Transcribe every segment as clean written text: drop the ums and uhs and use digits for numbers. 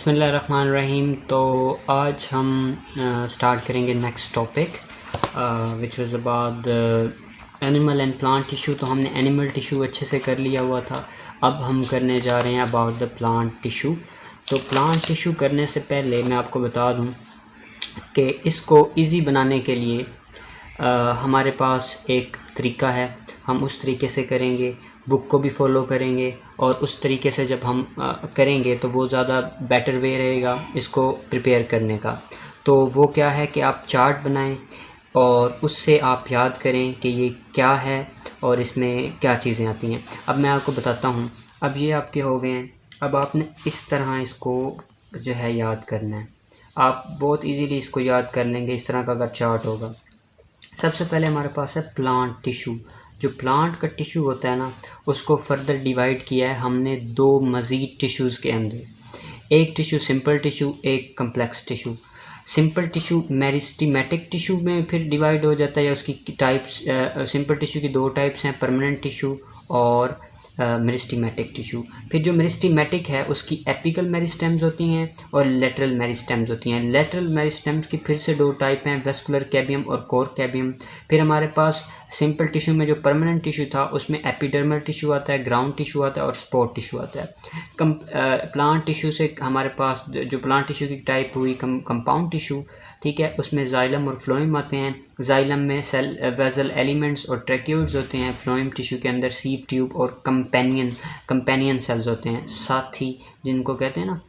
बिस्मिल्लाहिर्रहमानिर्रहीम। तो आज हम स्टार्ट करेंगे next topic which was about animal and plant tissue. तो हमने एनिमल टिश्यू अच्छे से कर लिया हुआ था, अब हम करने जा रहे हैं अबाउट द प्लांट टिश्यू। तो प्लांट टिश्यू करने से पहले मैं आपको बता दूं कि इसको इजी बनाने के लिए हमारे पास एक तरीका है, हम उस तरीके से करेंगे, बुक को भी फॉलो करेंगे और उस तरीके से जब हम करेंगे तो वो ज़्यादा बेटर वे रहेगा इसको प्रिपेयर करने का। तो वो क्या है कि आप चार्ट बनाएं और उससे आप याद करें कि ये क्या है और इसमें क्या चीज़ें आती हैं। अब मैं आपको बताता हूँ। अब ये आपके हो गए हैं। अब आपने इस तरह इसको जो है याद करना है। आप बहुत इजीली इसको याद कर लेंगे इस तरह का अगर चार्ट होगा। सबसे पहले हमारे पास है प्लांट टिश्यू। जो प्लांट का टिश्यू होता है ना, उसको फर्दर डिवाइड किया है हमने दो मज़ीद टिश्यूज़ के अंदर। एक टिश्यू सिंपल टिश्यू, एक complex tissue. Simple tissue meristematic tissue में फिर डिवाइड हो जाता है, या उसकी टाइप्स सिंपल टिश्यू की दो टाइप्स हैं, परमानेंट टिश्यू और मेरिस्टेमेटिक टिश्यू। फिर जो मेरिस्टेमेटिक है उसकी एपिकल मेरिस्टेम्स होती हैं और लेटरल मेरिस्टेम्स होती हैं। लेटरल मेरिस्टेम्स की फिर से दो टाइप हैं, वेस्कुलर कैबियम और कोर कैबियम। फिर हमारे पास सिंपल टिश्यू में जो परमानेंट टिश्यू था उसमें एपिडर्मल टिश्यू आता है, ग्राउंड टिश्यू आता है और स्पॉट टिश्यू आता है। प्लांट टिश्यू से हमारे पास जो प्लांट टिश्यू की टाइप हुई कंपाउंड टिश्यू, ठीक है, उसमें जाइलम और फ्लोएम आते हैं। जाइलम में सेल वेजल एलिमेंट्स और ट्रैक्यूल्स होते हैं। फ्लोएम टिश्यू के अंदर सीव ट्यूब और कंपेनियन सेल्स होते हैं, साथी जिनको कहते हैं ना,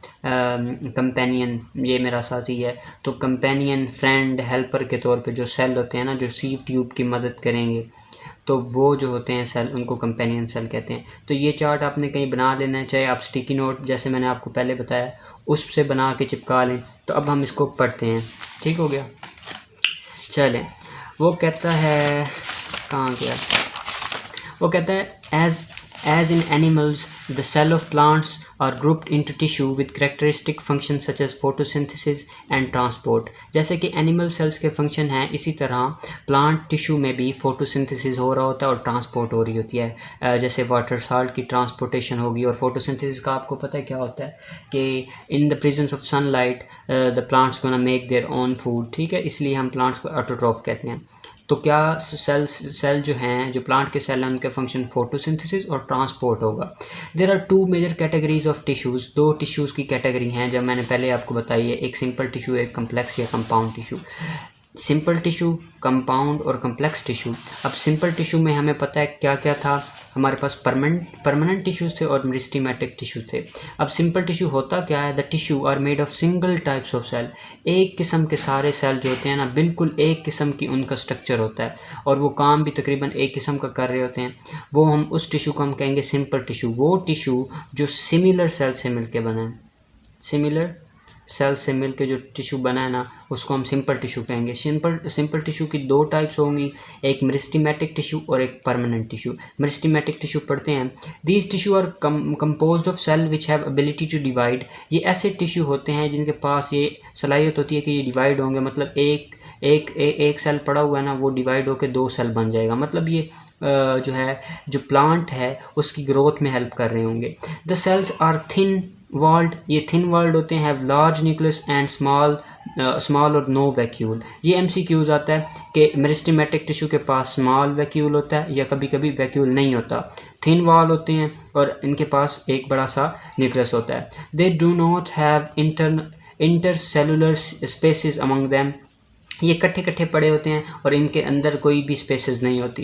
कंपेनियन, ये मेरा साथी है। तो कंपेनियन, फ्रेंड, हेल्पर के तौर पे जो सेल होते हैं ना, जो सीव ट्यूब की मदद करेंगे, तो वो जो होते हैं सेल, उनको कंपेनियन सेल कहते हैं। तो ये चार्ट आपने कहीं बना लेना है, चाहे आप स्टिकी नोट जैसे मैंने आपको पहले बताया उससे बना के चिपका लें। तो अब हम इसको पढ़ते हैं, ठीक हो गया। चलें, वो कहता है, कहाँ गया, वो कहता है as in animals the cell of plants are grouped into tissue with characteristic functions such as photosynthesis and transport। जैसे कि एनिमल सेल्स के फंक्शन हैं, इसी तरह प्लांट टिश्यू में भी फोटोसिंथेसिस हो रहा होता है और ट्रांसपोर्ट हो रही होती है। जैसे वाटर साल्ट की ट्रांसपोर्टेशन होगी। और फोटोसिंथेसिस का आपको पता है क्या होता है कि in the presence of sunlight the plants gonna make their own food, ठीक है, इसलिए हम प्लांट्स को ऑटोट्रॉफ कहते हैं। तो क्या सेल जो हैं, जो प्लांट के सेल हैं, उनके फंक्शन फोटोसिंथेसिस और ट्रांसपोर्ट होगा। There are two major categories of tissues. दो टिश्यूज़ की कैटेगरी हैं जब मैंने पहले आपको बताई है, एक सिंपल टिश्यू, एक कम्प्लेक्स या compound tissue. Simple tissue, compound और कम्प्लेक्स टिश्यू। अब सिंपल टिश्यू में हमें पता है क्या क्या था, हमारे पास परमानेंट टिश्यूज़ थे और मेरिस्टेमेटिक टिश्यू थे। अब सिंपल टिश्यू होता क्या है, the tissue are made of single types of cell. एक किस्म के सारे सेल जो होते हैं ना, बिल्कुल एक किस्म की उनका स्ट्रक्चर होता है और वो काम भी तकरीबन एक किस्म का कर रहे होते हैं। वो हम उस टिश्यू को हम कहेंगे सिंपल टिश्यू। वो टिश्यू जो सिमिलर सेल से मिलके बना है, सिमिलर सेल से मिलके जो टिश्यू बना है ना, उसको हम सिंपल टिश्यू कहेंगे। सिंपल टिश्यू की दो टाइप्स होंगी, एक मेरिस्टेमेटिक टिश्यू और एक परमानेंट टिश्यू। मेरिस्टेमेटिक टिश्यू पढ़ते हैं, these tissue are composed of cell which have ability to divide. ये ऐसे टिश्यू होते हैं जिनके पास ये सलाहियत होती है कि ये डिवाइड होंगे, मतलब एक सेल पड़ा हुआ है ना, वो डिवाइड होकर दो सेल बन जाएगा। मतलब ये जो है, जो प्लांट है उसकी ग्रोथ में हेल्प कर रहे होंगे। The cells are thin walled, ये थिन वॉल्ड होते हैं, have large nucleus and small or no vacuole. ये MCQs आता है कि मेरिस्टेमेटिक टिश्यू के पास स्मॉल वैक्यूल होता है या कभी कभी वैक्यूल नहीं होता, थिन वॉल होते हैं और इनके पास एक बड़ा सा न्यूक्लियस होता है। They do not have intercellular spaces among them. ये इकट्ठे पड़े होते हैं और इनके अंदर कोई भी स्पेसेस नहीं होती।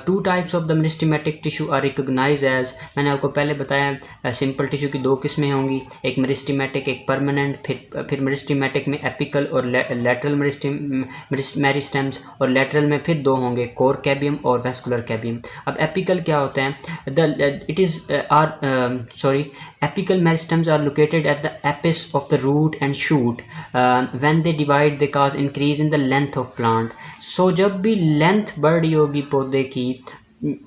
Two types of the meristematic tissue are recognise as, मैंने आपको पहले बताया सिंपल टिश्यू की दो किस्में होंगी, एक मेरिस्टेमेटिक एक परमानेंट। फिर मेरिस्टेमेटिक में एपिकल और लेटरल मेरिस्टेम्स, और लेटरल में फिर दो होंगे, कोर कैबियम और वेस्कुलर कैबियम। अब एपिकल क्या होता है, apical meristems are located at the apex of the root and shoot. When they divide they cause increase in the length of plant. So जब भी लेंथ बढ़ रही होगी पौधे की,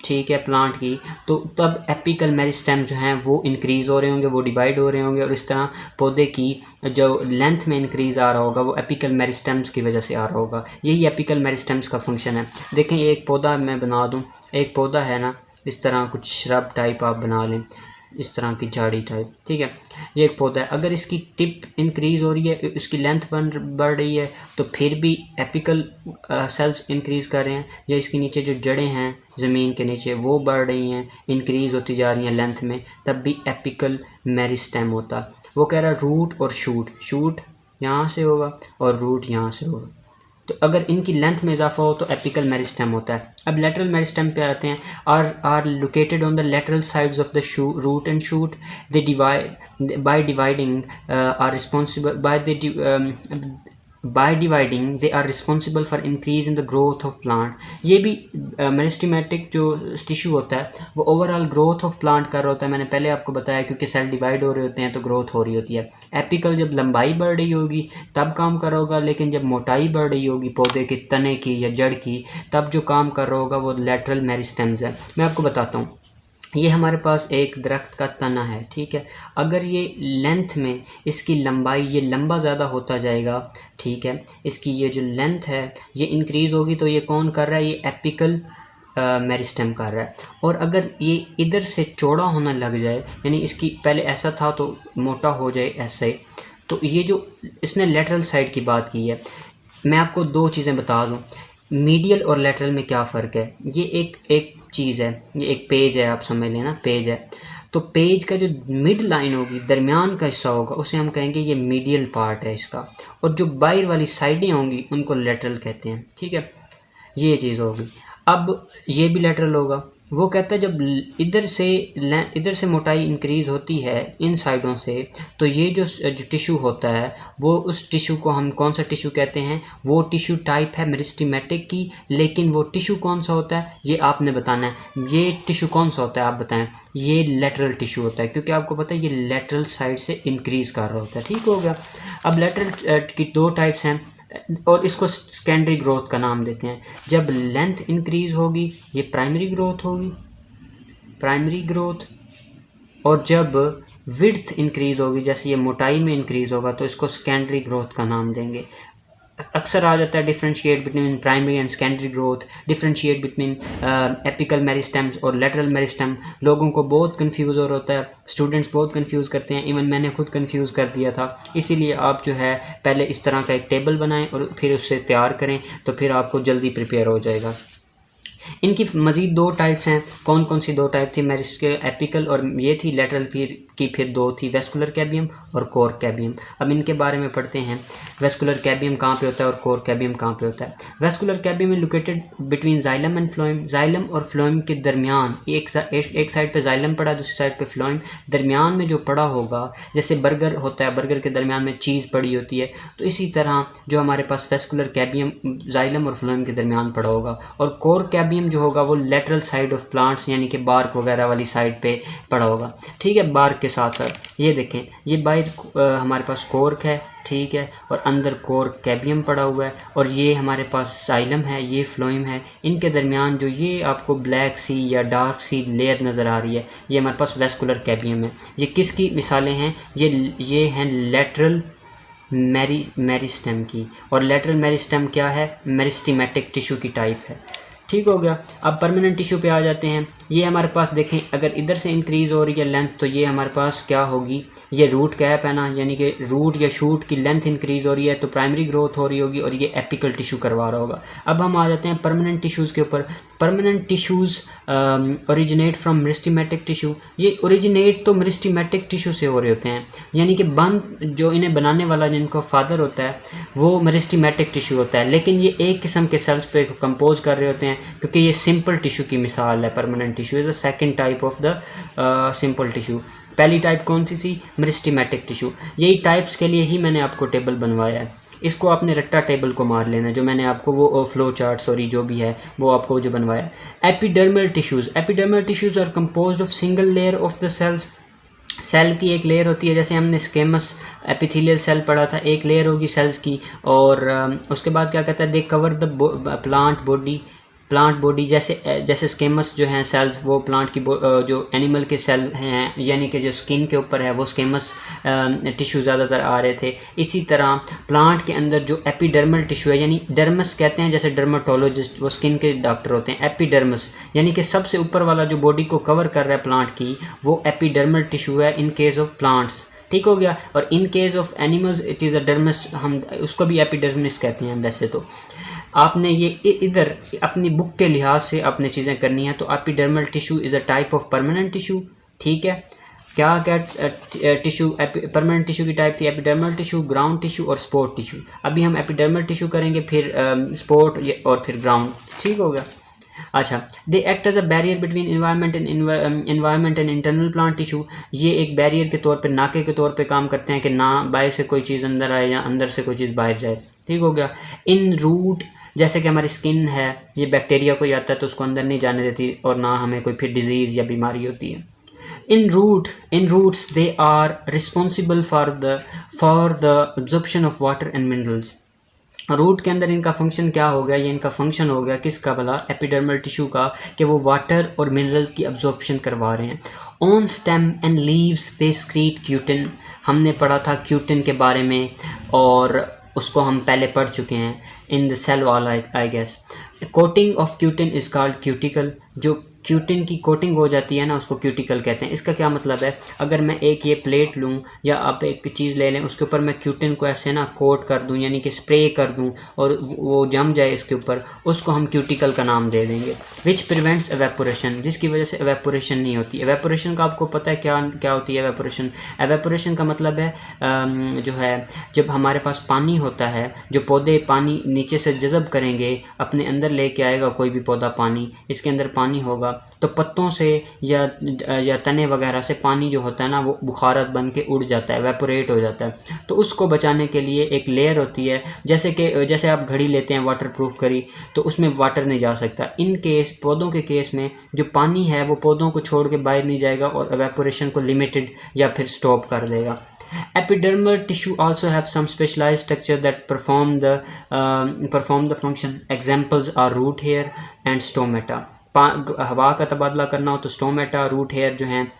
ठीक है, प्लांट की, तो तब एपिकल मेरिस्टेम जो हैं वो इंक्रीज़ हो रहे होंगे, वो डिवाइड हो रहे होंगे और इस तरह पौधे की जो लेंथ में इंक्रीज़ आ रहा होगा वो एपिकल मेरिस्टेम्स की वजह से आ रहा होगा। यही एपिकल मेरिस्टेम्स का फंक्शन है। देखें, एक पौधा मैं बना दूं, एक पौधा है ना, इस तरह कुछ श्रब टाइप आप बना लें, इस तरह की झाड़ी टाइप, ठीक है। ये एक पौधा है, अगर इसकी टिप इंक्रीज़ हो रही है, इसकी लेंथ बढ़ रही है, तो फिर भी एपिकल सेल्स इंक्रीज़ कर रहे हैं, या इसके नीचे जो जड़ें हैं ज़मीन के नीचे वो बढ़ रही हैं, इंक्रीज़ होती जा रही हैं लेंथ में, तब भी एपिकल मेरिस्टेम होता है। वो कह रहा है रूट और शूट यहाँ से होगा और रूट यहाँ से होगा, तो अगर इनकी लेंथ में इजाफा हो तो एपिकल मेरिस्टेम होता है। अब लेटरल मेरिस्टेम पे आते हैं। Are located on the lateral sides of the root and shoot, they divide by dividing are responsible by dividing they are responsible for increase in the growth of plant. ये भी meristematic जो tissue होता है वो overall growth of plant कर रहा होता है। मैंने पहले आपको बताया, क्योंकि सेल डिवाइड हो रहे होते हैं तो ग्रोथ हो रही होती है। एपिकल जब लंबाई बढ़ रही होगी तब काम कर रहा होगा, लेकिन जब मोटाई बढ़ रही होगी पौधे के तने की या जड़ की, तब जो काम कर रहा होगा वो लेटरल मेरिस्टेम्स है। मैं आपको बताता हूँ, ये हमारे पास एक दरख्त का तना है, ठीक है। अगर ये लेंथ में इसकी लंबाई, ये लंबा ज़्यादा होता जाएगा, ठीक है, इसकी ये जो लेंथ है ये इंक्रीज़ होगी, तो ये कौन कर रहा है, ये एपिकल मेरिस्टेम कर रहा है। और अगर ये इधर से चौड़ा होना लग जाए, यानी इसकी पहले ऐसा था तो मोटा हो जाए ऐसे, तो ये जो इसने लेटरल साइड की बात की है। मैं आपको दो चीज़ें बता दूँ, मीडियल और लेटरल में क्या फ़र्क है। ये एक चीज़ है, ये एक पेज है, आप समझ लेना पेज है। तो पेज का जो मिड लाइन होगी, दरमियान का हिस्सा होगा, उसे हम कहेंगे ये मीडियल पार्ट है इसका, और जो बाहर वाली साइडें होंगी उनको लेटरल कहते हैं, ठीक है। ये चीज़ होगी। अब ये भी लेटरल होगा। वो कहता है जब इधर से मोटाई इंक्रीज़ होती है इन साइडों से, तो ये जो टिश्यू होता है वो उस टिश्यू को हम कौन सा टिश्यू कहते हैं, वो टिश्यू टाइप है मेरिस्टेमेटिक की। लेकिन वो टिश्यू कौन सा होता है ये आपने बताना है। ये टिश्यू कौन सा होता है आप बताएं। ये लेटरल टिश्यू होता है, क्योंकि आपको पता है ये लेटरल साइड से इंक्रीज़ कर रहा होता है, ठीक हो गया। अब लेटरल की दो टाइप्स हैं, और इसको सेकेंडरी ग्रोथ का नाम देते हैं। जब लेंथ इंक्रीज़ होगी ये प्राइमरी ग्रोथ होगी, प्राइमरी ग्रोथ, और जब विड्थ इंक्रीज़ होगी, जैसे ये मोटाई में इंक्रीज़ होगा, तो इसको सेकेंडरी ग्रोथ का नाम देंगे। अक्सर आ जाता है differentiate between primary and secondary growth, differentiate between apical meristems और लेटरल मेरिस्टेम। लोगों को बहुत कंफ्यूज हो रहा होता है, स्टूडेंट्स बहुत कंफ्यूज करते हैं, इवन मैंने खुद कंफ्यूज कर दिया था। इसीलिए आप जो है पहले इस तरह का एक टेबल बनाएं और फिर उससे तैयार करें, तो फिर आपको जल्दी प्रिपेयर हो जाएगा। इनकी मज़ीद दो टाइप्स हैं। कौन कौन सी दो टाइप थी, एपिकल और ये थी लेटरल की फिर दो थी, वेस्कुलर कैबियम और कोर कैबियम। अब इनके बारे में पढ़ते हैं। वेस्कुलर कैबियम कहाँ पे होता है और कोर कैबियम कहाँ पे होता है। Vascular cambium is located between xylem and phloem. Xylem और फ्लोएम के दरमियान, एक साइड पे जाइलम पड़ा, दूसरी साइड पे फ्लोएम, दरमियान में जो पड़ा होगा, जैसे बर्गर होता है, बर्गर के दरमियान में चीज़ पड़ी होती है, तो इसी तरह जो हमारे पास वेस्कुलर कैबियम जाइलम और फ्लोएम के दरमियान पड़ा होगा। और कोर कैबियम जो होगा वो लेटरल साइड ऑफ प्लांट्स, यानी कि बार्क वगैरह वाली साइड पे पड़ा होगा, ठीक है। बार्क के साथ साथ ये देखें, ये बाहर हमारे पास कोर्क है, ठीक है, और अंदर कोर कैबियम पड़ा हुआ है, और ये हमारे पास जाइलम है, ये फ्लोएम है। इनके दरमियान जो ये आपको ब्लैक सी या डार्क सी लेयर नज़र आ रही है, ये हमारे पास वेस्कुलर कैबियम है। ये किसकी मिसालें हैं, ये हैं लेटरल मेरिस्टेम की। और लेटरल मेरिस्टेम क्या है, मेरिस्टेमेटिक टिश्यू की टाइप है, ठीक हो गया। अब परमानेंट टिश्यू पे आ जाते हैं। ये हमारे पास देखें, अगर इधर से इंक्रीज़ हो रही है लेंथ, तो ये हमारे पास क्या होगी, ये रूट कैप है ना, यानी कि रूट या शूट की लेंथ इंक्रीज़ हो रही है तो प्राइमरी ग्रोथ हो रही होगी, और ये एपिकल टिश्यू करवा रहा होगा। अब हम आ जाते हैं परमानेंट टिश्यूज़ के ऊपर। Permanent tissues originate from meristematic tissue. ये ओरिजिनेट तो मेरिस्टेमेटिक टिश्यू से हो रहे होते हैं, यानी कि जो इन्हें बनाने वाला जिनको फादर होता है वो मेरिस्टेमेटिक टिश्यू होता है, लेकिन ये एक किस्म के सेल्स पे कंपोज कर रहे होते हैं, क्योंकि ये सिंपल टिश्यू की मिसाल है। Permanent tissue is the second type of the simple tissue. पहली टाइप कौन सी थी, मेरिस्टेमेटिक टिश्यू। यही टाइप्स के लिए ही मैंने आपको टेबल बनवाया है। इसको आपने रट्टा टेबल को मार लेना, जो मैंने आपको वो फ्लो चार्ट सॉरी जो भी है वो आपको जो बनवाया। Epidermal tissues. Epidermal tissues are composed of single layer of the cells. Cell की एक लेयर होती है, जैसे हमने स्केमस एपिथेलियल सेल पढ़ा था, एक लेयर होगी सेल्स की, और उसके बाद क्या कहता है, they cover the plant plant body जैसे स्केमस जो हैं सेल्स, वो प्लांट की जो एनिमल के सेल हैं यानी कि जो स्किन के ऊपर है वो स्केमस टिश्यू ज़्यादातर आ रहे थे। इसी तरह प्लांट के अंदर जो एपिडर्मल टिश्यू है, यानी डर्मस कहते हैं, जैसे डर्माटोलॉजिस्ट वो स्किन के डॉक्टर होते हैं, एपिडर्मस यानी कि सबसे ऊपर वाला जो बॉडी को कवर कर रहा है प्लांट की, वो एपिडर्मल टिश्यू है इन केस ऑफ प्लांट्स। ठीक हो गया। और in case of animals it is a dermis, हम उसको भी एपिडर्मिस कहते हैं। वैसे तो आपने ये इधर अपनी बुक के लिहाज से आपने चीज़ें करनी है। तो epidermal tissue is a type of permanent tissue. ठीक है, क्या टिश्यू परमानेंट टिश्यू की टाइप थी एपिडर्मल टिश्यू, ग्राउंड टिश्यू और स्पोर्ट टिश्यू। अभी हम एपिडर्मल टिश्यू करेंगे, फिर स्पोर्ट और फिर ग्राउंड। ठीक हो गया। अच्छा, they act as a barrier between environment and internal plant tissue. ये एक बैरियर के तौर पे, नाके के तौर पे काम करते हैं कि ना बाहर से कोई चीज़ अंदर आए या अंदर से कोई चीज़ बाहर जाए। ठीक हो गया। इन रूट, जैसे कि हमारी स्किन है, ये बैक्टीरिया कोई आता है तो उसको अंदर नहीं जाने देती और ना हमें कोई फिर डिजीज़ या बीमारी होती है। in roots they are responsible for the absorption of water and minerals। Root के अंदर इनका फंक्शन क्या हो गया, ये इनका फंक्शन हो गया किसका भला, एपिडर्मल टिश्यू का, कि वो वाटर और मिनरल की अब्जॉर्प्शन करवा रहे हैं। On stem and leaves they स्क्रीट cutin. हमने पढ़ा था क्यूटिन के बारे में और उसको हम पहले पढ़ चुके हैं in the cell wall I guess. Coating of cutin is called cuticle. जो क्यूटिन की कोटिंग हो जाती है ना, उसको क्यूटिकल कहते हैं। इसका क्या मतलब है, अगर मैं एक ये प्लेट लूँ या आप एक चीज़ ले लें, उसके ऊपर मैं क्यूटिन को ऐसे ना कोट कर दूँ, यानी कि स्प्रे कर दूँ और वो जम जाए इसके ऊपर, उसको हम क्यूटिकल का नाम दे देंगे। विच प्रिवेंट्स एवेपोरेशन, जिसकी वजह से एवेपोरेशन नहीं होती। एवेपोरेशन का आपको पता है क्या होती है एवेपोरेशन? एवेपोरेशन का मतलब है जो है, जब हमारे पास पानी होता है, जो पौधे पानी नीचे से जज़ब करेंगे, अपने अंदर लेके आएगा कोई भी पौधा पानी, इसके अंदर पानी होगा तो पत्तों से या तने वगैरह से पानी जो होता है ना, वो बुखारत बन के उड़ जाता है, एवेपोरेट हो जाता है। तो उसको बचाने के लिए एक लेयर होती है, जैसे आप घड़ी लेते हैं वाटरप्रूफ घड़ी, तो उसमें वाटर नहीं जा सकता। इन केस पौधों के केस में जो पानी है वो पौधों को छोड़ के बाहर नहीं जाएगा और एवेपोरेशन को लिमिटेड या फिर स्टॉप कर देगा। Epidermal tissue also have some specialized structure that perform the function. Examples are root hair and stomata। हवा का तबादला करना हो तो स्टोमेटा, रूट हेयर जो हैं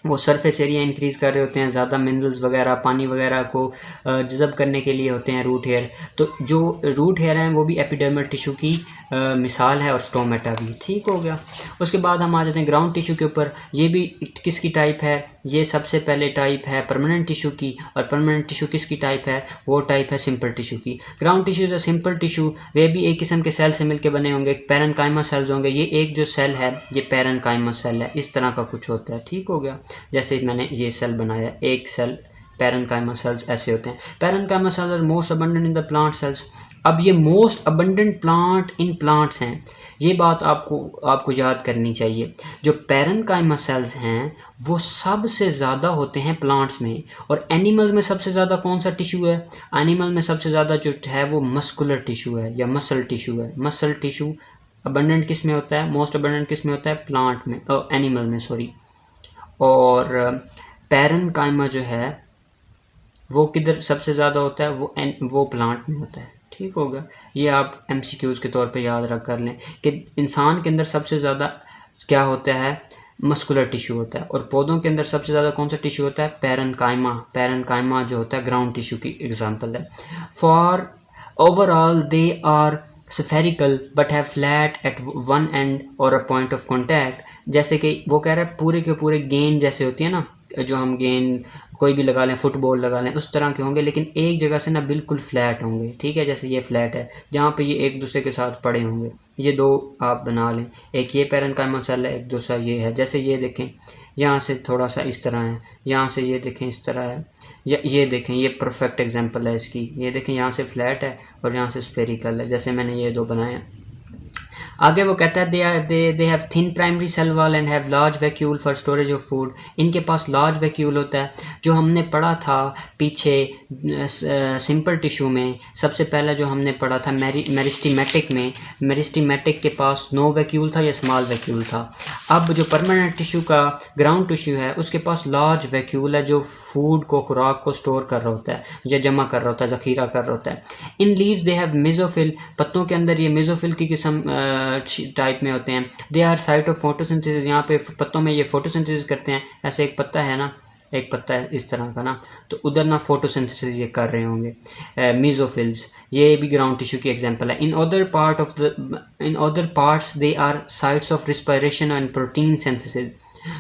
वो सरफेस एरिया इंक्रीज़ कर रहे होते हैं, ज़्यादा मिनरल्स वगैरह, पानी वगैरह को जज़ब करने के लिए होते हैं रूट हेयर। तो जो रूट हेयर हैं वो भी एपिडर्मल टिश्यू की मिसाल है और स्टोमेटा भी। ठीक हो गया। उसके बाद हम आ जाते हैं ग्राउंड टिश्यू के ऊपर। ये भी किसकी टाइप है, ये सबसे पहले टाइप है परमानेंट टिश्यू की, और परमानेंट टिश्यू किसकी टाइप है, वो टाइप है सिंपल टिश्यू की। Ground tissue is a simple tissue, वे भी एक किस्म के सेल से मिलकर बने होंगे, पैरेनकाइमा सेल्स होंगे। ये एक जो सेल है ये पैरेनकाइमा सेल है, इस तरह का कुछ होता है। ठीक हो गया। जैसे मैंने ये सेल बनाया, एक सेल पैरेनकाइमा सेल्स ऐसे होते हैं। Parenchyma cells are most abundant in the plant cells. अब ये most abundant plant in plants हैं, ये बात आपको याद करनी चाहिए। जो पैरेनकाइमा सेल्स हैं वो सबसे ज़्यादा होते हैं प्लांट्स में। और एनिमल्स में सबसे ज़्यादा कौन सा टिश्यू है, एनिमल में सबसे ज़्यादा जो है वो मस्कुलर टिश्यू है या मसल टिश्यू है। मसल टिश्यू अबंडेंट किस में होता है, मोस्ट अबंडेंट किस में होता है, प्लांट में, एनिमल में सॉरी। और पैरेनकाइमा जो है वो किधर सबसे ज़्यादा होता है, वो प्लांट में होता है। ठीक हो गया। ये आप MCQs के तौर पे याद रख कर लें कि इंसान के अंदर सबसे ज़्यादा क्या होता है, मस्कुलर टिश्यू होता है। और पौधों के अंदर सबसे ज़्यादा कौन सा टिश्यू होता है, पैरेनकाइमा। पैरेनकाइमा जो होता है ग्राउंड टिश्यू की एग्जांपल है। For overall they are spherical but have flat at one end or a point of contact। जैसे कि वो कह रहा है पूरे के पूरे गेंद जैसे होती है ना, जो हम गेंद कोई भी लगा लें, फुटबॉल लगा लें, उस तरह के होंगे, लेकिन एक जगह से ना बिल्कुल फ्लैट होंगे। ठीक है, जैसे ये फ्लैट है जहाँ पे ये एक दूसरे के साथ पड़े होंगे। ये दो आप बना लें, एक ये पैरेनकाइमा सेल है, एक दूसरा ये है। जैसे ये देखें यहाँ से थोड़ा सा इस तरह है, यहाँ से ये देखें इस तरह है, या ये देखें ये परफेक्ट एग्जांपल है इसकी। ये देखें यहाँ से फ्लैट है और यहाँ से स्फेरिकल है, जैसे मैंने ये दो बनाए हैं। आगे वो कहता है they have thin primary cell wall and have large vacuole for storage of food. इनके पास लार्ज वैक्यूल होता है। जो हमने पढ़ा था पीछे सिंपल टिश्यू में, सबसे पहला जो हमने पढ़ा था मेरिस्टेमेटिक में, मेरिस्टेमेटिक के पास नो वैक्यूल था या स्मॉल वैक्यूल था। अब जो परमानेंट टिश्यू का ग्राउंड टिश्यू है उसके पास लार्ज वैक्यूल है, जो फूड को, खुराक को स्टोर कर रहा होता है या जमा कर रहा होता है, ज़ख़ीरा कर रहा होता है। In leaves they have mesophyll. पत्तों के अंदर ये मेसोफिल की किस्म टाइप में होते हैं। They are site of photosynthesis, यहाँ पे पत्तों में ये फोटोसिंथेसिस करते हैं। ऐसे एक पत्ता है ना, एक पत्ता है इस तरह का ना, तो उधर ना फोटोसिंथेसिस ये कर रहे होंगे। मीजोफिल्स, ये भी ग्राउंड टिश्यू की एग्जांपल है। In other parts they are sites of respiration and protein synthesis.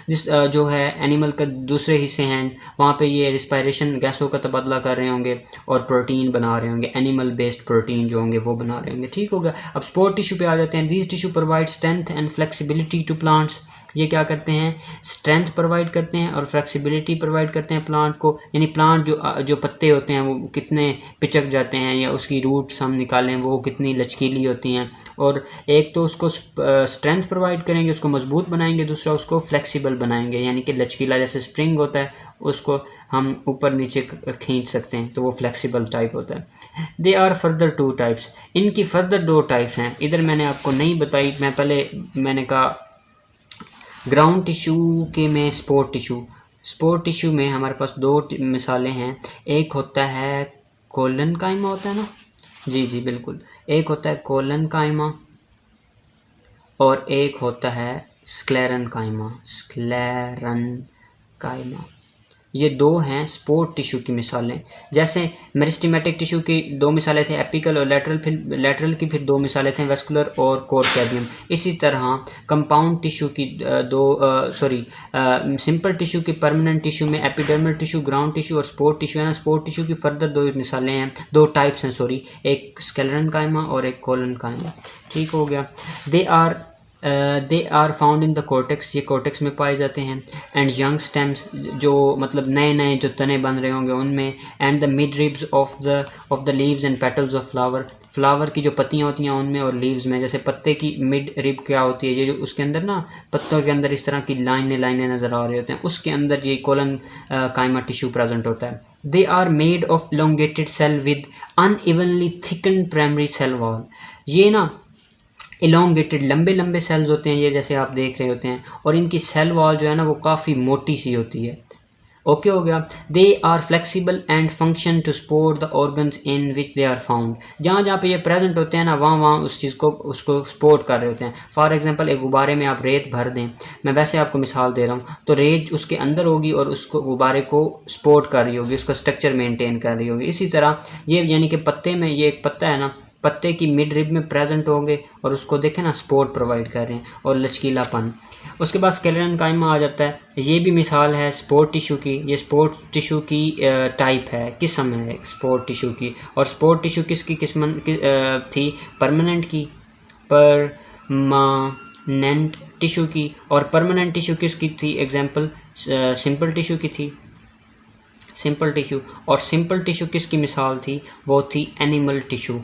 जिस जो है एनिमल का दूसरे हिस्से हैं, वहाँ पे ये रिस्पायरेशन गैसों का तबादला कर रहे होंगे और प्रोटीन बना रहे होंगे, एनिमल बेस्ड प्रोटीन जो होंगे वो बना रहे होंगे। ठीक हो गया। अब स्पोर टिश्यू पे आ जाते हैं। These tissue provide strength and flexibility to plants. ये क्या करते हैं, स्ट्रेंथ प्रोवाइड करते हैं और फ्लेक्सिबिलिटी प्रोवाइड करते हैं प्लांट को। यानी प्लांट जो पत्ते होते हैं वो कितने पिचक जाते हैं, या उसकी रूट्स हम निकालें वो कितनी लचकीली होती हैं। और एक तो उसको स्ट्रेंथ प्रोवाइड करेंगे, उसको मजबूत बनाएंगे, दूसरा उसको फ्लेक्सिबल बनाएंगे, यानी कि लचकीला, जैसे स्प्रिंग होता है उसको हम ऊपर नीचे खींच सकते हैं, तो वो फ्लेक्सिबल टाइप होता है। They are further 2 types. इनकी फर्दर 2 टाइप्स हैं। इधर मैंने आपको नहीं बताई, मैंने कहा ग्राउंड टिश्यू के में स्पोर टिश्यू में हमारे पास 2 मिसालें हैं। एक होता है कोलन काइमा होता है ना, जी बिल्कुल, एक होता है कोलन काइमा और एक होता है स्क्लेरन काइमा। ये 2 हैं स्पोर टिश्यू की मिसालें। जैसे मेरिस्टेमेटिक टिश्यू की 2 मिसालें थे, एपिकल और लेटरल की फिर 2 मिसालें थे, वेस्कुलर और कोर कैबियम। इसी तरह कंपाउंड टिश्यू की सिंपल टिश्यू की परमानेंट टिश्यू में एपिडर्मल टिश्यू, ग्राउंड टिश्यू और स्पोर टिश्यू है ना। स्पोर टिश्यू की फर्दर 2 मिसालें हैं, 2 टाइप्स हैं एक स्क्लेरन काइमा और एक कोलन काइमा। ठीक हो गया। They are found in the cortex, ये कॉर्टेक्स में पाए जाते हैं। एंड यंग स्टेम्स, जो मतलब नए जो तने बन रहे होंगे उनमें। And the mid ribs of the leaves and petals of flower की जो पत्तियाँ होती हैं उनमें और लीव्स में। जैसे पत्ते की मिड रिब क्या होती है, ये जो उसके अंदर ना पत्तों के अंदर इस तरह की लाइनें नज़र आ रहे होते हैं, उसके अंदर ये कोलन काइमा टिश्यू प्रेजेंट होता है। They are made of elongated cell with unevenly thickened primary cell wall. ये ना इलोंगेटेड लंबे सेल्स होते हैं ये, जैसे आप देख रहे होते हैं, और इनकी सेल वॉल जो है ना वो काफ़ी मोटी सी होती है। ओके हो गया। They are flexible and function to support the organs in which they are found. जहाँ पे ये प्रेजेंट होते हैं ना वहाँ उस चीज़ को उसको सपोर्ट कर रहे होते हैं। फॉर एग्जांपल एक गुब्बारे में आप रेत भर दें, मैं वैसे आपको मिसाल दे रहा हूँ, तो रेत उसके अंदर होगी और उसको गुब्बारे को सपोर्ट कर रही होगी, उसका स्ट्रक्चर मेनटेन कर रही होगी। इसी तरह ये यानी कि पत्ते में, ये एक पत्ता है ना, पत्ते की मिड रिब में प्रेजेंट होंगे और उसको देखें ना सपोर्ट प्रोवाइड कर रहे हैं और लचकीलापन। उसके बाद स्केलेटन काइमा आ जाता है। ये भी मिसाल है स्पोर टिश्यू की। ये स्पोर टिश्यू की टाइप है, किस्म है स्पोर टिश्यू की। और स्पोर टिश्यू किसकी किस्म थी, परमानेंट की, परमानेंट टिश्यू की। और परमानेंट टिश्यू किसकी थी, एग्जांपल सिंपल टिश्यू की थी, सिंपल टिश्यू। और सिंपल टिश्यू किसकी मिसाल थी, वो थी एनिमल टिश्यू।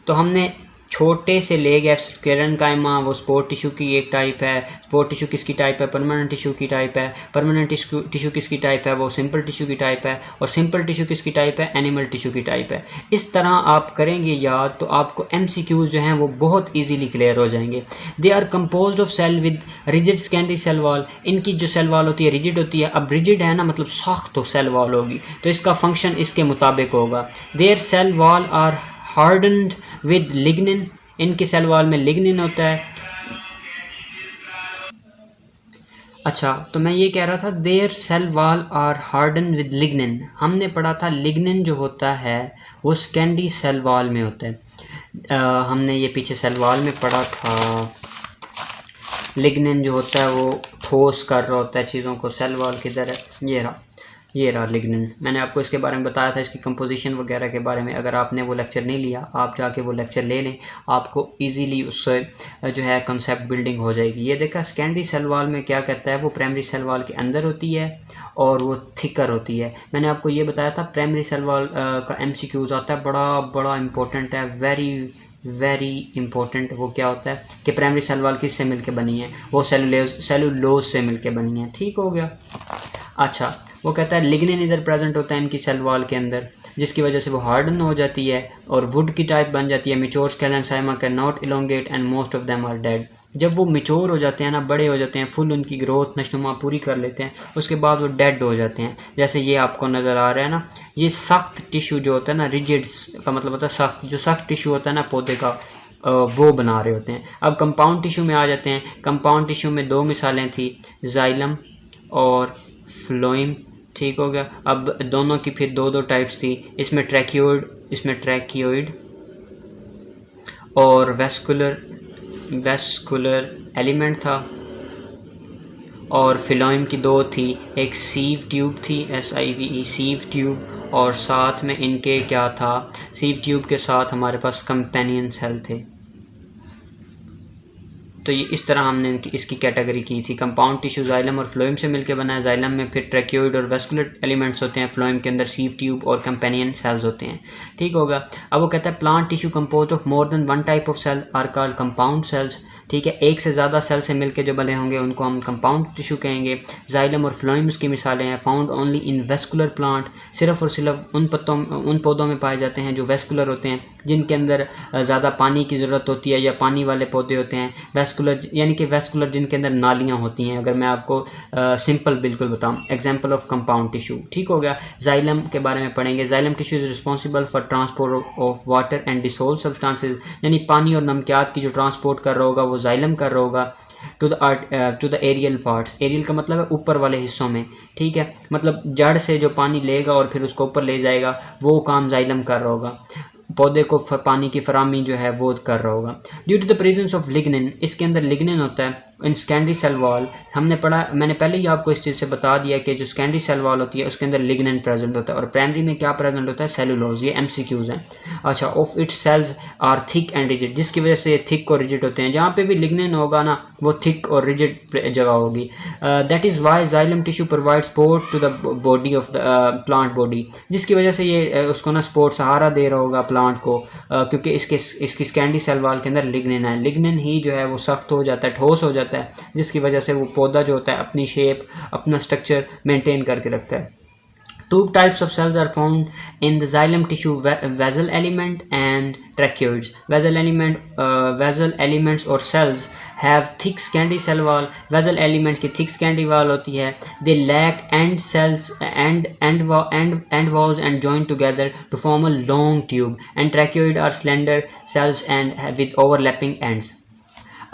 तो हमने छोटे से ले गए स्क्लेरन काइमा, वो स्पोर टिश्यू की एक टाइप है। स्पोर टिश्यू किसकी टाइप है, परमानेंट टिश्यू की टाइप है। परमानेंट टिश्यू किसकी टाइप है, वो सिंपल टिश्यू की टाइप है। और सिंपल टिश्यू किसकी टाइप है, एनिमल टिश्यू की टाइप है। इस तरह आप करेंगे याद तो आपको MCQs जो हैं वो बहुत ईजीली क्लियर हो जाएंगे। They are compose of cell with rigid secondary cell wall. इनकी जो सेल वॉल होती है रिजिड होती है। अब रिजिड है ना, मतलब सख्त तो सेल वॉल होगी, तो इसका फंक्शन इसके मुताबिक होगा। Their cell wall are hardened with lignin. इनकी सेल वॉल में लिग्निन होता है। अच्छा, तो मैं ये कह रहा था their cell wall are harden with lignin. हमने पढ़ा था लिग्निन जो होता है वो सेकेंडरी सेल वॉल में होता है। हमने ये पीछे सेल वॉल में पढ़ा था। लिग्निन जो होता है वो ठोस कर रहा होता है चीज़ों को। सेल वॉल किधर है, ये रहा लिग्निन। मैंने आपको इसके बारे में बताया था, इसकी कंपोजिशन वगैरह के बारे में। अगर आपने वो लेक्चर नहीं लिया, आप जाके वो लेक्चर ले लें, आपको इजीली उससे जो है कंसेप्ट बिल्डिंग हो जाएगी। ये देखा सेकेंडरी सेल वॉल में क्या कहता है, वो प्राइमरी सेल वॉल के अंदर होती है और वो थिकर होती है। मैंने आपको ये बताया था प्राइमरी सेल वॉल का MCQs आता है, बड़ा इंपॉर्टेंट है, वेरी इंपॉर्टेंट। वो क्या होता है कि प्राइमरी सेल वॉल किससे मिलके बनी है, वो सेलुलोज से मिलके बनी है। ठीक हो गया। अच्छा, वो कहता है लिग्निन इधर प्रेजेंट होता है इनकी सेल वॉल के अंदर, जिसकी वजह से वो हार्डन हो जाती है और वुड की टाइप बन जाती है। Mature sclerenchyma can not elongate and most of them are dead. जब वो मैच्योर हो जाते हैं ना, बड़े हो जाते हैं, फुल उनकी ग्रोथ नशनुमा पूरी कर लेते हैं, उसके बाद वो डेड हो जाते हैं। जैसे ये आपको नज़र आ रहा है ना, ये सख्त टिश्यू जो होता है ना, रिजिड का मतलब होता है सख्त। जो सख्त टिश्यू होता है ना पौधे का, वो बना रहे होते हैं। अब कंपाउंड टिश्यू में आ जाते हैं। कंपाउंड टिश्यू में दो मिसालें थी, जाइलम और फ्लोएम, ठीक हो गया। अब दोनों की फिर दो टाइप्स थी, इसमें ट्रैकियोइड और वेस्कुलर एलिमेंट था। और फिलोइम की दो थी, एक सीव ट्यूब थी, SIVE सीव ट्यूब, और साथ में इनके क्या था, सीव ट्यूब के साथ हमारे पास कंपेनियन सेल थे। तो ये इस तरह हमने इसकी कैटेगरी की थी। कंपाउंड टिश्यू जाइलम और फ्लोएम से मिलकर बना है। जाइलम में फिर ट्रैकियोइड और वेस्कुलर एलिमेंट्स होते हैं, फ्लोएम के अंदर सीव ट्यूब और कंपेनियन सेल्स होते हैं, ठीक होगा। अब वो कहता है plant tissue composed of more than one type of cell are called compound cells, ठीक है। एक से ज़्यादा सेल से मिलकर जो बने होंगे उनको हम कंपाउंड टिश्यू कहेंगे। जाइलम और फ्लोएम उसकी मिसालें हैं। Found only in vascular plant, सिर्फ और सिर्फ उन पौधों में पाए जाते हैं जो वेस्कुलर होते हैं, जिनके अंदर ज़्यादा पानी की ज़रूरत होती है या पानी वाले पौधे होते हैं। वेस्कुलर यानी कि वेस्कुलर जिनके अंदर नालियाँ होती हैं, अगर मैं आपको सिंपल बिल्कुल बताऊँ, एग्जाम्पल ऑफ कंपाउंड टिश्यू, ठीक हो गया। जाइलम के बारे में पढ़ेंगे। Xylem tissue is responsible for transport of water and dissolve substances, यानी पानी और नमकियात की जो ट्रांसपोर्ट कर रहा होगा वो जाइलम कर रहा होगा। To the aerial parts, aerial का मतलब है ऊपर वाले हिस्सों में, ठीक है, मतलब जड़ से जो पानी लेगा और फिर उसको ऊपर ले जाएगा, वो काम जाइलम कर रहा होगा। पौधे को पानी की फरामी जो है वो कर रहा होगा। Due to the presence of lignin, इसके अंदर लिग्निन होता है। इन सेकेंडरी सेल वॉल हमने पढ़ा, मैंने पहले ही आपको इस चीज़ से बता दिया कि जो सेकेंडरी सेल वॉल होती है उसके अंदर लिग्निन प्रेजेंट होता है, और प्राइमरी में क्या प्रेजेंट होता है, सेलुलोज। ये MCQs हैं। अच्छा, of its cells are thick and rigid, जिसकी वजह से ये थिक और रिजिड होते हैं। जहाँ पे भी लिग्निन होगा ना वो थिक और रिजिड जगह होगी। That is why xylem tissue provide support to the body of the plant body, जिसकी वजह से ये उसको ना सपोर्ट सहारा दे रहा होगा प्लांट को, क्योंकि इसकी सेकेंडरी सेल वॉल के अंदर लिग्निन है। लिग्निन ही जो है वो सख्त हो जाता है, ठोस हो जाता है, जिसकी वजह से वो पौधा जो होता है अपनी शेप, अपना स्ट्रक्चर मेंटेन करके रखता है। Two types of cells are found in the xylem tissue, basal element and tracheids. Basal elements or cells have thick secondary cell wall. Basal elements की thick secondary wall होती है. They lack end cells and end walls and join together to form a long tube. And tracheids are slender cells and with overlapping ends.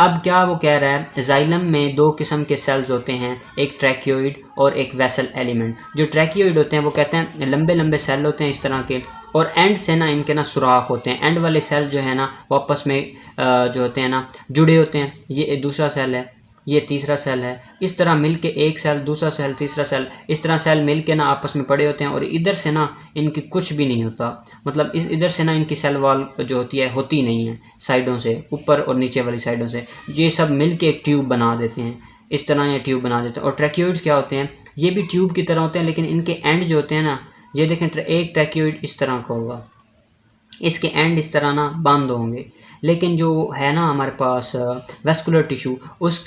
अब क्या वो कह रहा है, xylem में दो किस्म के सेल्स होते हैं, एक ट्रैकियोइड और एक वेसल एलिमेंट। जो ट्रैकियोइड होते हैं वो कहते हैं लंबे लंबे सेल होते हैं इस तरह के, और एंड से ना इनके ना सुराख होते हैं। एंड वाले सेल जो है ना वो आपस में जो होते हैं ना जुड़े होते हैं। ये दूसरा सेल है, ये तीसरा सेल है। इस तरह मिल के एक सेल, दूसरा सेल, तीसरा सेल, इस तरह सेल मिल के ना आपस में पड़े होते हैं, और इधर से ना इनकी कुछ भी नहीं होता, मतलब इधर से ना इनकी सेल वॉल जो होती नहीं है साइडों से, ऊपर और नीचे वाली साइडों से। ये सब मिल के एक ट्यूब बना देते हैं, इस तरह ये ट्यूब बना देते हैं। और ट्रैकियोइड्स क्या होते हैं, ये भी ट्यूब की तरह होते हैं, लेकिन इनके एंड जो होते हैं ना, ये देखें एक ट्रैकियोइड इस तरह का होगा, इसके एंड इस तरह ना बंद होंगे। लेकिन जो है ना हमारे पास वेस्कुलर टिश्यू, उस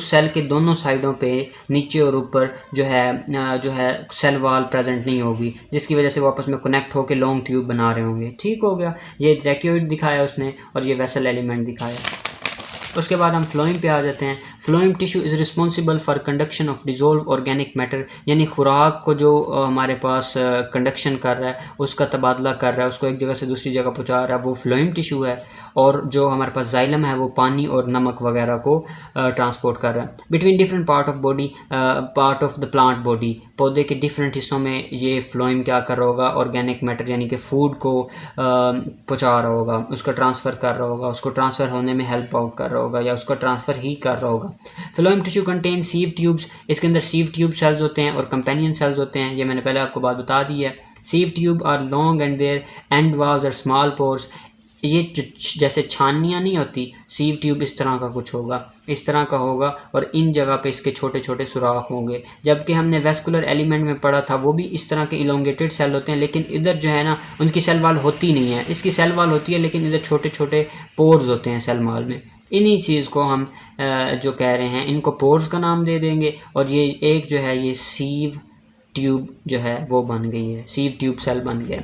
सेल के दोनों साइडों पे नीचे और ऊपर जो है सेल वॉल प्रेजेंट नहीं होगी, जिसकी वजह से वो आपस में कनेक्ट होकर लॉन्ग ट्यूब बना रहे होंगे, ठीक हो गया। ये ट्रैकियोइड दिखाया उसने और ये वेसल एलिमेंट दिखाया। उसके बाद हम फ्लोएम पे आ जाते हैं। Phloem tissue is responsible for conduction of dissolve organic matter, यानी खुराक को जो हमारे पास कंडक्शन कर रहा है, उसका तबादला कर रहा है, उसको एक जगह से दूसरी जगह पहुंचा रहा है, वो फ्लोएम टिश्यू है। और जो हमारे पास जाइलम है वो पानी और नमक वगैरह को ट्रांसपोर्ट कर रहा है। Between different part of the plant body, पौधे के डिफरेंट हिस्सों में ये फ्लोएम क्या कर रहा होगा, ऑर्गेनिक मैटर यानी कि फूड को पहुंचा रहा होगा, उसका ट्रांसफ़र कर रहा होगा, उसको ट्रांसफ़र होने में हेल्प आउट कर रहा होगा, या उसका ट्रांसफ़र ही कर रहा होगा। Phloem tissue contain sieve tubes, इसके अंदर सीव ट्यूब सेल्स होते हैं और कंपेनियन सेल्स होते हैं। ये मैंने पहले आपको बात बता दी है। Sieve tube are long and their end walls are small pores. ये जैसे छानियाँ नहीं होती, सीव ट्यूब इस तरह का कुछ होगा, इस तरह का होगा, और इन जगह पे इसके छोटे छोटे सुराख होंगे। जबकि हमने वेस्कुलर एलिमेंट में पढ़ा था वो भी इस तरह के इलोंगेटेड सेल होते हैं, लेकिन इधर जो है ना उनकी सेल वॉल होती नहीं है। इसकी सेल वॉल होती है लेकिन इधर छोटे छोटे पोर्स होते हैं सेल वॉल में। इन्हीं चीज़ को हम जो कह रहे हैं इनको पोर्स का नाम दे देंगे। और ये एक जो है ये सीव ट्यूब जो है वो बन गई है, सीव ट्यूब सेल बन गया।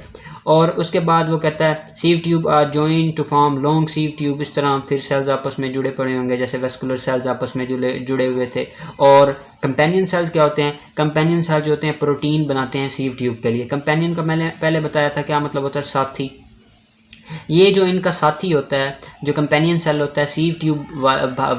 और उसके बाद वो कहता है sieve tube are joint to form long sieve tube. इस तरह फिर सेल्स आपस में जुड़े पड़े होंगे, जैसे वेस्कुलर सेल्स आपस में जुड़े हुए थे। और कंपेनियन सेल्स क्या होते हैं, कंपेनियन सेल्स जो होते हैं प्रोटीन बनाते हैं सीव ट्यूब के लिए। कंपेनियन का मैंने पहले बताया था क्या मतलब होता है, साथी। ये जो इनका साथी होता है, जो कंपेनियन सेल होता है, सीव ट्यूब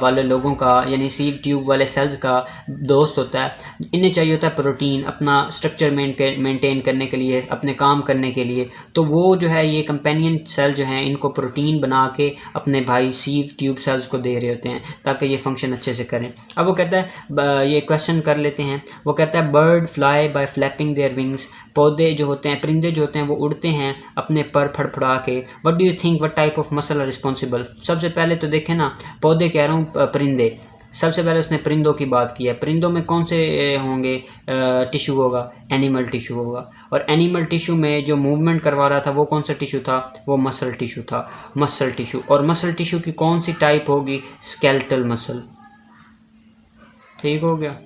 वाले लोगों का यानी सीव ट्यूब वाले सेल्स का दोस्त होता है, इन्हें चाहिए होता है प्रोटीन अपना स्ट्रक्चर मेंटेन करने के लिए, अपने काम करने के लिए। तो वो जो है ये कंपेनियन सेल जो हैं इनको प्रोटीन बना के अपने भाई सीव ट्यूब सेल्स को दे रहे होते हैं ताकि ये फंक्शन अच्छे से करें। अब वो कहता है, ये क्वेश्चन कर लेते हैं, वो कहता है bird fly bye flapping their wings, पौधे जो होते हैं, परिंदे जो होते हैं वो उड़ते हैं अपने पर फड़फड़ा के। What do you think what type of muscle are responsible. सबसे पहले तो देखें ना, पौधे कह रहा हूँ परिंदे, सबसे पहले उसने परिंदों की बात की है। परिंदों में कौन से होंगे टिश्यू होगा, एनिमल टिश्यू होगा। और एनिमल टिश्यू में जो मूवमेंट करवा रहा था वो कौन सा टिश्यू था, वो मसल टिश्यू था, मसल टिश्यू। और मसल टिश्यू की कौन सी टाइप होगी, स्केलेटल मसल। ठीक हो गया,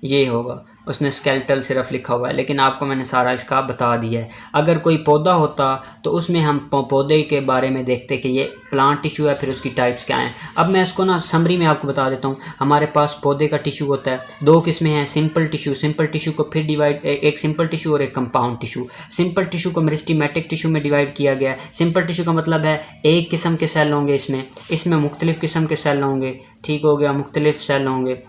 ये होगा। उसने स्केलेटल सिर्फ लिखा हुआ है, लेकिन आपको मैंने सारा इसका बता दिया है। अगर कोई पौधा होता तो उसमें हम पौधे के बारे में देखते कि ये प्लांट टिश्यू है, फिर उसकी टाइप्स क्या हैं। अब मैं इसको ना समरी में आपको बता देता हूँ। हमारे पास पौधे का टिश्यू होता है, दो किस्में हैं, सिंपल टिश्यू। सिंपल टिश्यू को फिर डिवाइड, एक सिंपल टिश्यू और एक कंपाउंड टिश्यू। सिंपल टिश्यू को मेरिस्टेमेटिक टिश्यू में डिवाइड किया गया है। सिंपल टिश्यू का मतलब है एक किस्म के सेल होंगे इसमें मुख्तलिफ किस्म के सेल होंगे। ठीक हो गया, मुख्तलिफ सेल होंगे।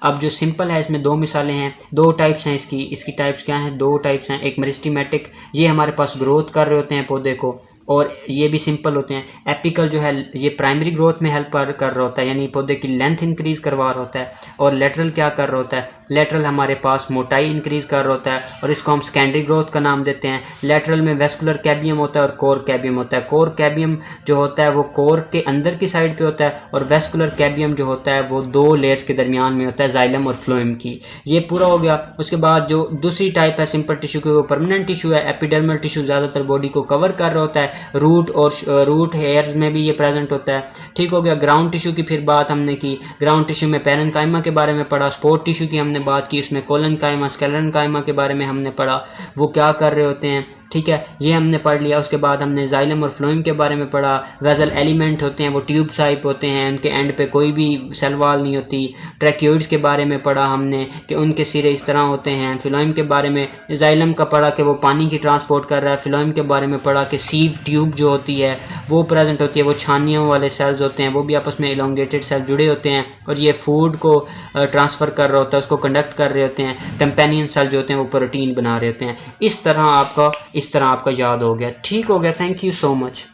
अब जो सिंपल है इसमें दो मिसालें हैं, दो टाइप्स हैं इसकी टाइप्स क्या हैं, दो टाइप्स हैं। एक मेरिस्टेमेटिक, ये हमारे पास ग्रोथ कर रहे होते हैं पौधे को, और ये भी सिंपल होते हैं। एपिकल जो है ये प्राइमरी ग्रोथ में हेल्प कर रहा होता है, यानी पौधे की लेंथ इंक्रीज़ करवा रहा होता है। और लेटरल क्या कर रहा होता है, लेटरल हमारे पास मोटाई इंक्रीज़ कर रहा होता है, और इसको हम सेकेंडरी ग्रोथ का नाम देते हैं। लेटरल में वेस्कुलर कैबियम होता है और कोर कैबियम होता है। कोर कैबियम जो होता है वो कोर के अंदर की साइड पे होता है, और वेस्कुलर कैबियम जो होता है वो दो लेयर्स के दरमियान में होता है, जाइलम और फ्लोएम की। ये पूरा हो गया। उसके बाद जो दूसरी टाइप है सिंपल टिश्यू की, वो परमानेंट टिश्यू है। एपिडर्मल टिश्यू ज़्यादातर बॉडी को कवर कर रहा होता है, रूट और रूट हेयर्स में भी ये प्रेजेंट होता है। ठीक हो गया। ग्राउंड टिश्यू की फिर बात हमने की। ग्राउंड टिश्यू में पैरेन्काइमा के बारे में पढ़ा, स्पोर्ट टिश्यू की हमने बात की, उसमें कोलनकाइमा, स्केलेरनकाइमा के बारे में हमने पढ़ा, वो क्या कर रहे होते हैं। ठीक है, ये हमने पढ़ लिया। उसके बाद हमने जाइलम और फ्लोएम के बारे में पढ़ा। वेजल एलिमेंट होते हैं, वो ट्यूब टाइप होते हैं, उनके एंड पे कोई भी सेल वॉल नहीं होती। ट्रैक्योइड्स के बारे में पढ़ा हमने कि उनके सिरे इस तरह होते हैं। फ्लोएम के बारे में, जाइलम का पढ़ा कि वो पानी की ट्रांसपोर्ट कर रहा है। फ्लोएम के बारे में पढ़ा कि सीव ट्यूब जो होती है वो प्रेजेंट होती है, वो छानियों वाले सेल्स होते हैं, वो भी आपस में इलोंगेटेड सेल जुड़े होते हैं, और ये फूड को ट्रांसफ़र कर रहा होता है, उसको कंडक्ट कर रहे होते हैं। कंपेनियन सेल जो होते हैं वो प्रोटीन बना रहे होते हैं। इस तरह आपका याद हो गया। ठीक हो गया, थैंक यू सो मच।